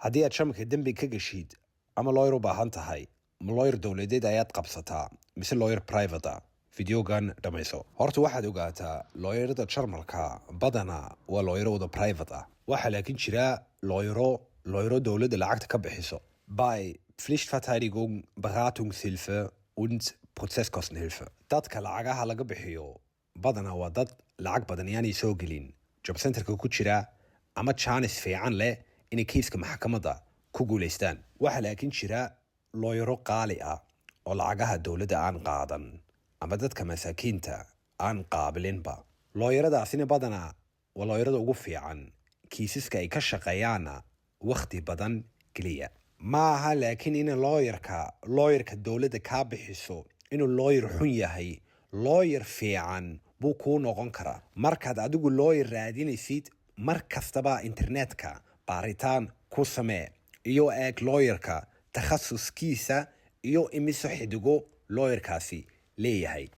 haddii aad shamka dembi ka gashid ama lawyer u baahan tahay ma lawyer dowladeed ayaad qabsataa mise lawyer private ah videogan dhamayso horta waxaad ogaataa lawyerada jarmalka badana waa lawyerada private ah waxa laakiin jira lawyero dowladda lacagta ka bixiso by Pflichtverteidigung Beratungshilfe und Prozesskostenhilfe dadka lacagaha laga bixiyo badana waa dad lacag badan yaanay soo gelin job centerka ku jira ama chance fiican leh inay kiiska maxkamadda ku guuleystaan waxa laakiin jira lawyero qaali ah oo lacagaha dowladda aan qaadan ama dadka masaakiinta aan qaabilinba lawyeradaasina badana waa lawyerada ugu fiican kiisaska ay ka shaqeeyaana waqti badan geliya maaha laakiin in lawyerka dowladda ka bixiso inuu lawyer xun yahay lawyer fiican buu kuu noqon karaa markaad adigu lawyer raadinaysid mar kastaba internetka baaritaan ku samee iyo eeg lawyerka takhasuskiisa iyo imiso xidigo lawyerkaasi leeyahay